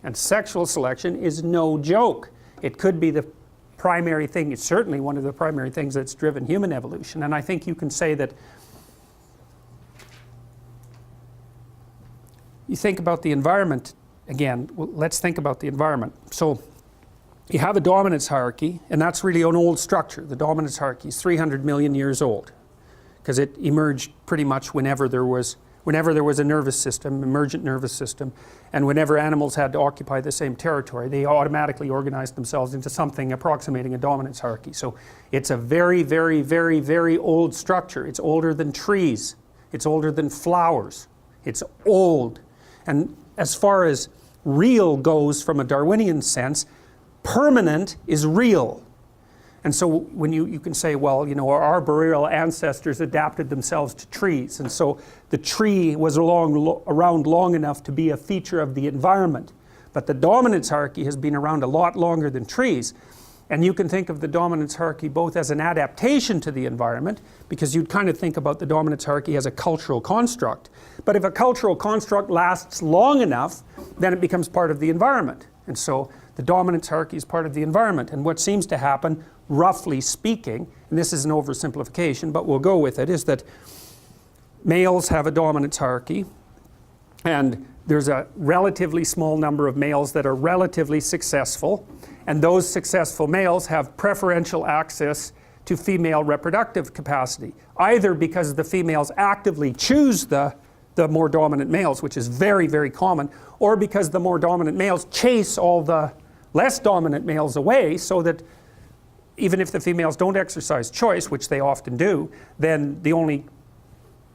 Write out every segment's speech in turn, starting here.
And sexual selection is no joke. It could be the primary thing, it's certainly one of the primary things that's driven human evolution. And I think you can say that you think about the environment again. Well, let's think about the environment. So you have a dominance hierarchy, and that's really an old structure. The dominance hierarchy is 300 million years old, because it emerged pretty much whenever there was a nervous system, emergent nervous system, and whenever animals had to occupy the same territory, they automatically organized themselves into something approximating a dominance hierarchy. So it's a very, very, very, very old structure. It's older than trees. It's older than flowers. It's old. And as far as real goes from a Darwinian sense, permanent is real. And so when you can say, well, you know, our arboreal ancestors adapted themselves to trees, and so the tree was around long enough to be a feature of the environment. But the dominance hierarchy has been around a lot longer than trees. And you can think of the dominance hierarchy both as an adaptation to the environment, because you'd kind of think about the dominance hierarchy as a cultural construct. But if a cultural construct lasts long enough, then it becomes part of the environment. And so the dominance hierarchy is part of the environment. And what seems to happen, roughly speaking, and this is an oversimplification, but we'll go with it, is that males have a dominance hierarchy, and there's a relatively small number of males that are relatively successful, and those successful males have preferential access to female reproductive capacity, either because the females actively choose the more dominant males, which is very, very common, or because the more dominant males chase all the less dominant males away, so that even if the females don't exercise choice, which they often do, then the only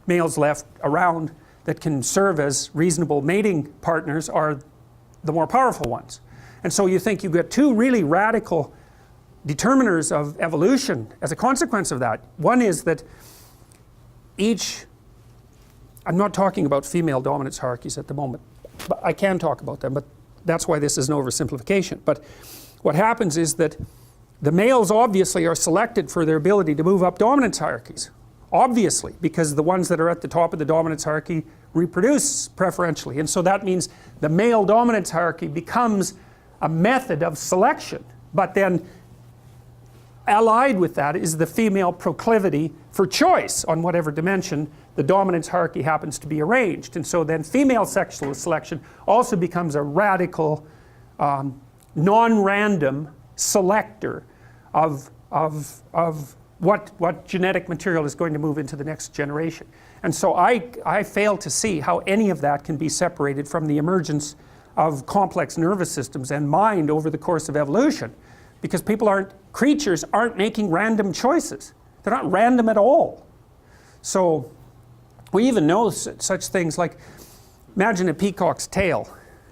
males left around that can serve as reasonable mating partners are the more powerful ones. And so you think you get two really radical determiners of evolution as a consequence of that. One is that I'm not talking about female dominance hierarchies at the moment, but I can talk about them, but that's why this is an oversimplification. But what happens is that the males obviously are selected for their ability to move up dominance hierarchies. Obviously, because the ones that are at the top of the dominance hierarchy reproduce preferentially. And so that means the male dominance hierarchy becomes a method of selection. But then allied with that is the female proclivity for choice on whatever dimension the dominance hierarchy happens to be arranged. And so then female sexual selection also becomes a radical, non-random selector of what genetic material is going to move into the next generation. And so I fail to see how any of that can be separated from the emergence of complex nervous systems and mind over the course of evolution, because creatures aren't making random choices. They're not random at all. So we even know such things like, imagine a peacock's tail,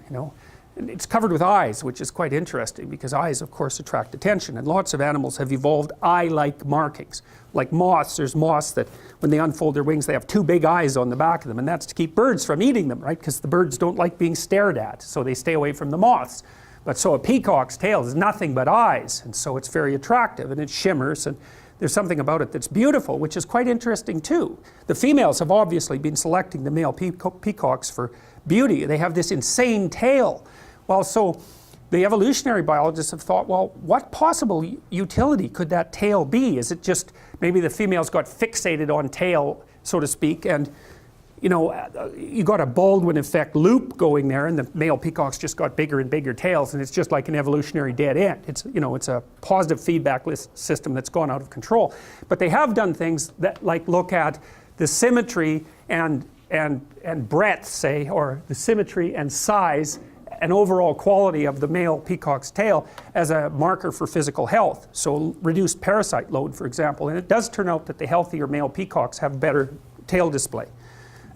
you know. It's covered with eyes, which is quite interesting, because eyes, of course, attract attention. And lots of animals have evolved eye-like markings. Like moths, there's moths that when they unfold their wings, they have two big eyes on the back of them. And that's to keep birds from eating them, right? Because the birds don't like being stared at, so they stay away from the moths. But so a peacock's tail is nothing but eyes. And so it's very attractive, and it shimmers. And there's something about it that's beautiful, which is quite interesting too. The females have obviously been selecting the male peacocks for beauty. They have this insane tail. Well, so the evolutionary biologists have thought, well, what possible utility could that tail be? Is it just maybe the females got fixated on tail, so to speak, and you know, you got a Baldwin effect loop going there, and the male peacocks just got bigger and bigger tails, and it's just like an evolutionary dead end. It's, you know, it's a positive feedback system that's gone out of control. But they have done things that like look at the symmetry and breadth, say, or the symmetry and size and overall quality of the male peacock's tail as a marker for physical health. So reduced parasite load, for example. And it does turn out that the healthier male peacocks have better tail display.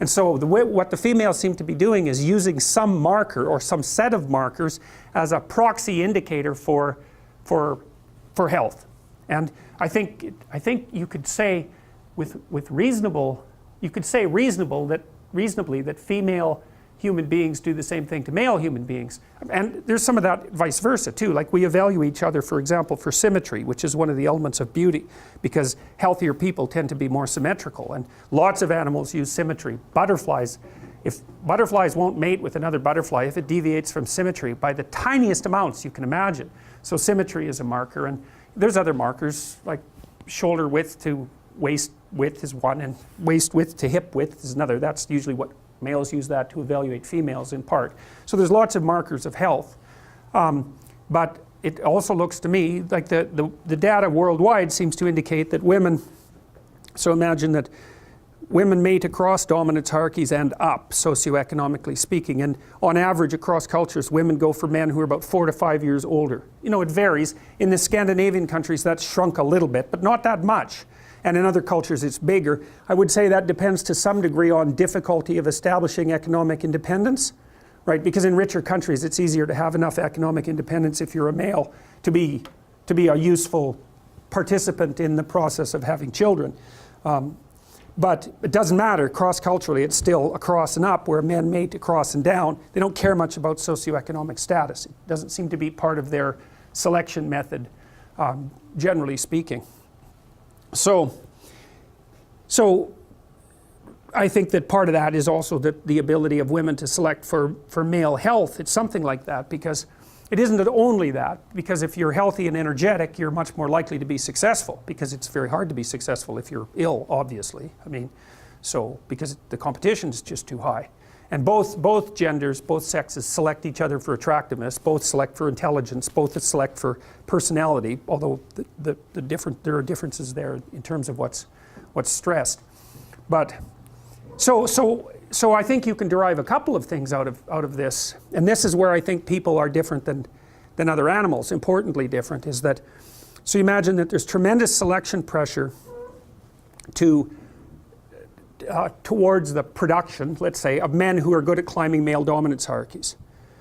And so what the females seem to be doing is using some marker or some set of markers as a proxy indicator for health. And I think you could say reasonably that female human beings do the same thing to male human beings. And there's some of that vice versa too. Like we evaluate each other, for example, for symmetry, which is one of the elements of beauty, because healthier people tend to be more symmetrical. And lots of animals use symmetry. Butterflies If butterflies won't mate with another butterfly if it deviates from symmetry by the tiniest amounts you can imagine. So symmetry is a marker, and there's other markers like shoulder width to waist width is one, and waist width to hip width is another. That's usually what males use that to evaluate females in part. So there's lots of markers of health. But it also looks to me like the data worldwide seems to indicate that women, so imagine that women mate across dominance hierarchies and up, socioeconomically speaking. And on average, across cultures, women go for men who are about 4 to 5 years older. You know, it varies. In the Scandinavian countries, that's shrunk a little bit, but not that much. And in other cultures, it's bigger. I would say that depends to some degree on difficulty of establishing economic independence, right? Because in richer countries, it's easier to have enough economic independence if you're a male to be a useful participant in the process of having children. But it doesn't matter, cross-culturally, it's still across and up, where men mate across and down. They don't care much about socioeconomic status. It doesn't seem to be part of their selection method, generally speaking. So I think that part of that is also the ability of women to select for male health. It's something like that, because it isn't only that, because if you're healthy and energetic, you're much more likely to be successful, because it's very hard to be successful if you're ill, obviously. I mean, so, because the competition is just too high. And both genders, both sexes select each other for attractiveness, both select for intelligence, both select for personality, although there are differences there in terms of what's stressed. But so I think you can derive a couple of things out of this, and this is where I think people are different than other animals. Importantly different is that, so you imagine that there's tremendous selection pressure towards the production, let's say, of men who are good at climbing male dominance hierarchies,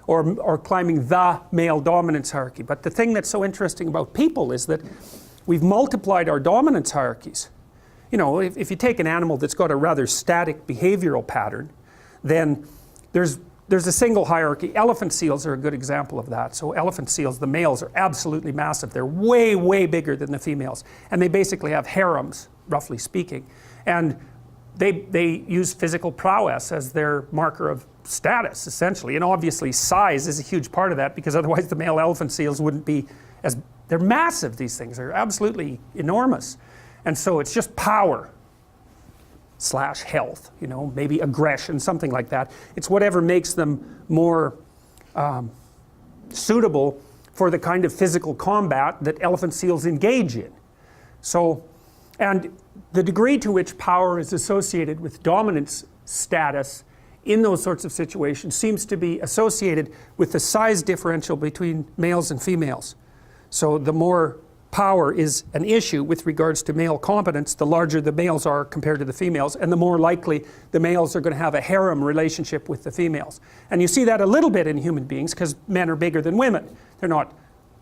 or climbing the male dominance hierarchy. But the thing that's so interesting about people is that we've multiplied our dominance hierarchies. You know, if you take an animal that's got a rather static behavioral pattern, then there's a single hierarchy. Elephant seals are a good example of that. So elephant seals, the males are absolutely massive. They're way, way bigger than the females. And they basically have harems, roughly speaking. And they use physical prowess as their marker of status, essentially. And obviously size is a huge part of that, because otherwise the male elephant seals wouldn't be as... They're massive, these things. They're absolutely enormous. And so it's just power / health, you know, maybe aggression, something like that. It's whatever makes them more suitable for the kind of physical combat that elephant seals engage in. So, and the degree to which power is associated with dominance status in those sorts of situations seems to be associated with the size differential between males and females. So the more power is an issue with regards to male competence, the larger the males are compared to the females, and the more likely the males are going to have a harem relationship with the females. And you see that a little bit in human beings, because men are bigger than women. They're not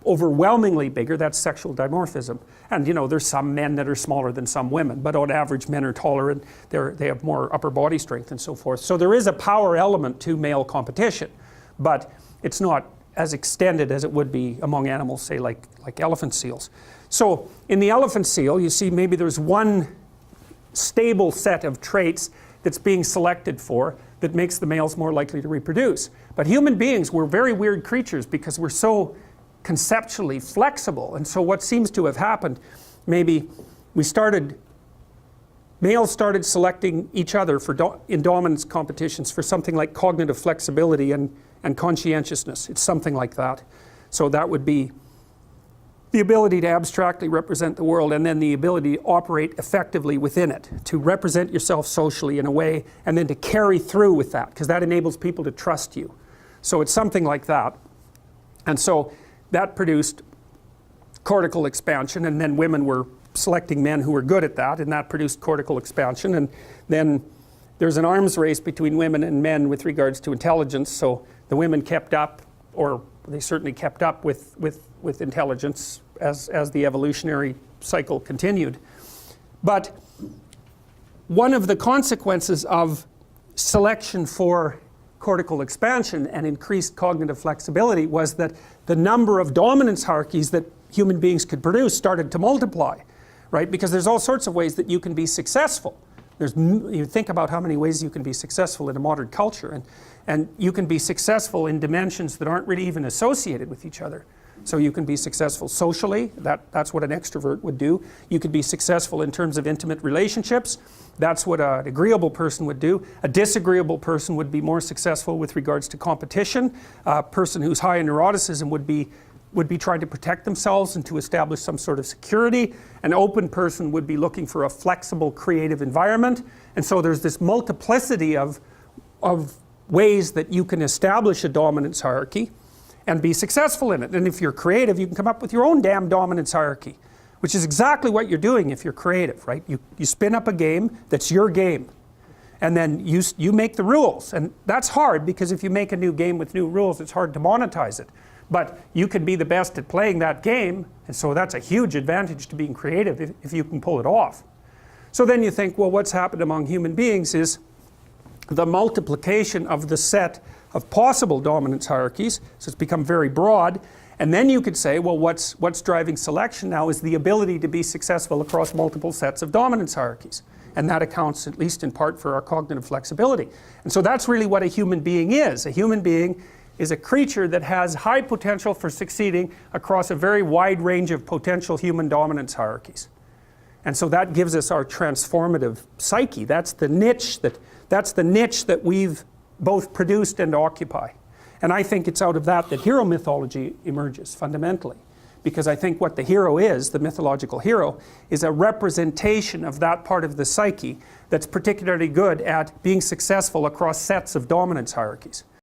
overwhelmingly bigger, that's sexual dimorphism. And you know, there's some men that are smaller than some women, but on average men are taller and they have more upper body strength and so forth. So there is a power element to male competition, but it's not as extended as it would be among animals, say like elephant seals. So in the elephant seal, you see maybe there's one stable set of traits that's being selected for that makes the males more likely to reproduce. But human beings, we're very weird creatures because we're so conceptually flexible. And so what seems to have happened, maybe males started selecting each other in dominance competitions for something like cognitive flexibility and conscientiousness. It's something like that. So that would be the ability to abstractly represent the world, and then the ability to operate effectively within it, to represent yourself socially in a way, and then to carry through with that, because that enables people to trust you. So it's something like that. And so that produced cortical expansion, and then women were selecting men who were good at that, and that produced cortical expansion. And then there's an arms race between women and men with regards to intelligence. So the women kept up, or they certainly kept up with intelligence as the evolutionary cycle continued. But one of the consequences of selection for cortical expansion and increased cognitive flexibility was that the number of dominance hierarchies that human beings could produce started to multiply, right? Because there's all sorts of ways that you can be successful You think about how many ways you can be successful in a modern culture, and you can be successful in dimensions that aren't really even associated with each other. So you can be successful socially, that's what an extrovert would do. You could be successful in terms of intimate relationships, that's what an agreeable person would do. A disagreeable person would be more successful with regards to competition. A person who's high in neuroticism would be trying to protect themselves and to establish some sort of security. An open person would be looking for a flexible, creative environment. And so there's this multiplicity of ways that you can establish a dominance hierarchy and be successful in it. And if you're creative, you can come up with your own damn dominance hierarchy, which is exactly what you're doing if you're creative, right? You spin up a game that's your game. And then you make the rules. And that's hard, because if you make a new game with new rules, it's hard to monetize it. But you can be the best at playing that game, and so that's a huge advantage to being creative if you can pull it off. So then you think, well, what's happened among human beings is the multiplication of the set of possible dominance hierarchies, so it's become very broad. And then you could say, well, what's driving selection now is the ability to be successful across multiple sets of dominance hierarchies. And that accounts, at least in part, for our cognitive flexibility. And so that's really what a human being is. A human being is a creature that has high potential for succeeding across a very wide range of potential human dominance hierarchies. And so that gives us our transformative psyche. That's the niche that we've both produced and occupy. And I think it's out of that hero mythology emerges fundamentally. Because I think what the hero is, the mythological hero, is a representation of that part of the psyche that's particularly good at being successful across sets of dominance hierarchies.